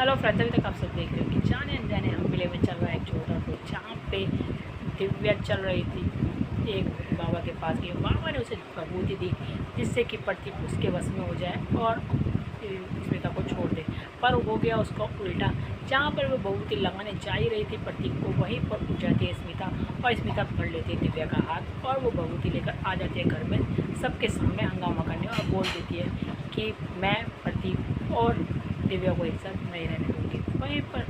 Hello friends, अभी तक आप सब देख रहे हो कि जाने अनजाने हम मिले में चल रहा है एक छोटा सा, जहाँ पे दिव्या चल रही थी एक बाबा के पास गई। बाबा ने उसे विभूति दी जिससे कि प्रतीक उसके वश में हो जाए और स्मिता को छोड़ दे, पर हो गया उसका उल्टा। जहाँ पर वो विभूति लगाने जा ही रही थी प्रतीक को, वहीं पर उठ जाती है स्मिता और स्मिता पकड़ लेती है दिव्या का हाथ और वो विभूति लेकर आ जाती है घर में सबके सामने हंगामा करने और बोल देती है कि मैं प्रतीक और दिव्या को एक साथ नहीं रहने दूँगी। वहीं पर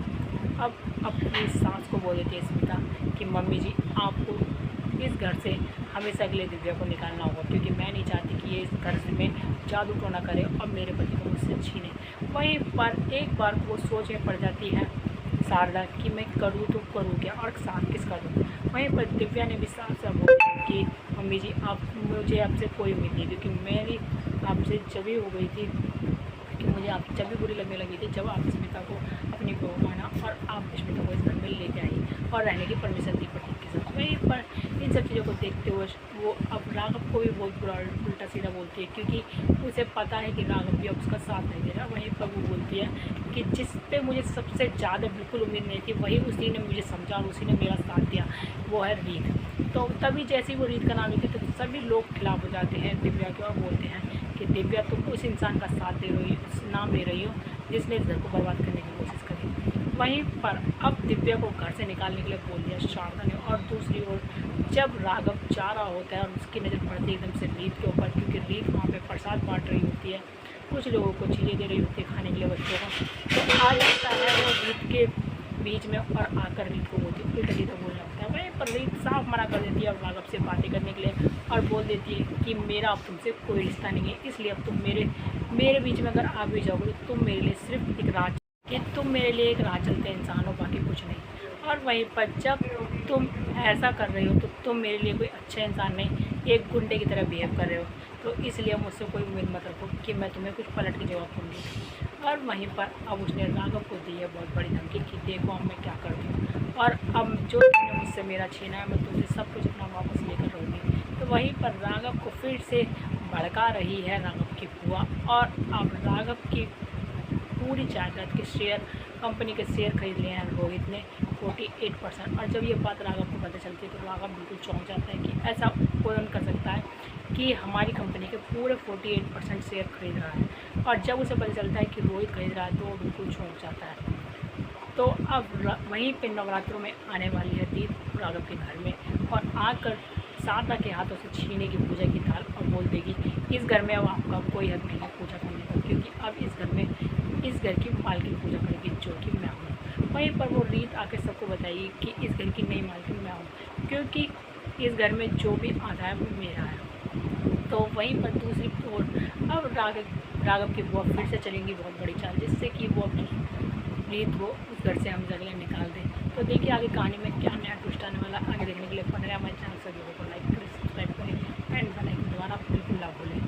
अब अपनी सास को बोल देती है स्मिता कि मम्मी जी, आपको इस घर से हमेशा के लिए दिव्या को निकालना होगा, क्योंकि मैं नहीं चाहती कि ये इस घर में जादू टोना करे और मेरे पति को मुझसे छीने। वहीं पर एक बार वो सोच में पड़ जाती है शारदा कि मैं करूँ तो करूँ क्या और साथ किसका दूँ। वहीं पर दिव्या ने भी साफ साफ बोला कि मम्मी जी, आप मुझे आपसे कोई उम्मीद नहीं, क्योंकि मेरी आपसे जबी हो गई थी कि मुझे आप जब भी बुरी लगने लगी थी जब आप स्मिता को अपनी बहू माना और आप स्मिता को इस घर में लेके आई और रहने की परमिशन दी प्रतीक के साथ। वहीं पर इन सब चीज़ों को देखते हुए वो अब राघव को भी बहुत बुरा उल्टा सीधा बोलती है, क्योंकि उसे पता है कि राघव भी अब उसका साथ नहीं दे रहा। वहीं पर वो बोलती है कि जिस पे मुझे सबसे ज़्यादा बिल्कुल उम्मीद नहीं थी वही उसी ने मुझे समझा और उसी ने मेरा साथ दिया, वो है रीत। तो तभी जैसे ही वो रीत का नाम लेते तो सभी लोग खिलाफ हो जाते हैं दिव्या के और बोलते हैं कि दिव्या, तुम उस इंसान का साथ दे रही हो, उस नाम ले रही हो जिसने इस घर को बर्बाद करने की कोशिश करी। वहीं पर अब दिव्या को घर से निकालने के लिए बोल दिया शारदा ने। और दूसरी ओर जब राघव जा रहा होता है और उसकी नज़र पड़ती है एकदम से रीत के ऊपर, क्योंकि रीत वहाँ पे प्रसाद बांट रही होती है, कुछ लोगों को चीज़ें दे रही होती है खाने के लिए बच्चों को, तो आ जाता है वो रीत के बीच में और आकर रीत को बोलती है उल्टा सीधा बोलने लगता है। वहीं पर रीत साफ मना कर देती है और राघव से बातें करने के लिए और बोल देती है कि मेरा अब तुमसे कोई रिश्ता नहीं है, इसलिए अब तुम मेरे बीच में अगर आ भी जाओगे तो तुम मेरे लिए सिर्फ एक राह, कि तुम मेरे लिए एक राह चलते इंसान हो, बाकी कुछ नहीं। और वहीं पर जब तुम ऐसा कर रही हो तो तुम मेरे लिए कोई अच्छा इंसान नहीं, एक गुंडे की तरह बिहेव कर रहे हो, तो इसलिए मुझसे कोई उम्मीद मत रखो कि मैं तुम्हें कुछ पलट के जवाब दूँगी। और वहीं पर अब उसने राघव को दी है बहुत बड़ी धमकी कि देखो अब मैं क्या करती हूँ और अब जो तुमने मुझसे मेरा छीना है मैं तुमसे सब कुछ अपना वापस लेकर रहूँगी। तो वहीं पर राघव को फिर से भड़का रही है राघव की बुआ, और अब राघव की पूरी जायदाद के शेयर, कंपनी के शेयर खरीद लिए हैं रोहित ने 48%। और जब ये बात राघव को पता चलती है तो राघव बिल्कुल चौंक जाता है कि ऐसा कौन कर सकता है कि हमारी कंपनी के पूरे 48% शेयर खरीद रहा है। और जब उसे पता चलता है कि रोहित खरीद रहा है तो वो बिल्कुल चौंक जाता है। तो अब वहीं पे नवरात्रों में आने वाली है रीत राघव के घर में और आकर शारदा के हाथों से छीने की पूजा की थाल और बोल देगी इस घर में अब आपका कोई हक नहीं है पूजा करने का, क्योंकि अब इस घर की मालकिन पूजा करेगी जो कि मैं हूँ। वहीं पर वो रीत आकर सबको बताएगी कि इस घर की नई मालकिन मैं हूँ, क्योंकि इस घर में जो भी आता है वो मेरा है। तो वहीं पर दूसरी ओर अब राघव की बुआ फिर से चलेंगी बहुत बड़ी चाल, जिससे कि वो अपनी रीत को उस घर से हम जगह निकाल दें। तो देखिए आगे कहानी में क्या नया ट्विस्ट आने वाला, आगे देखने के लिए बने रहे हमारे चैनल से वीडियो को लाइक करें, सब्सक्राइब करें एंड बेल आइकन दबाना बिल्कुल ना भूलें।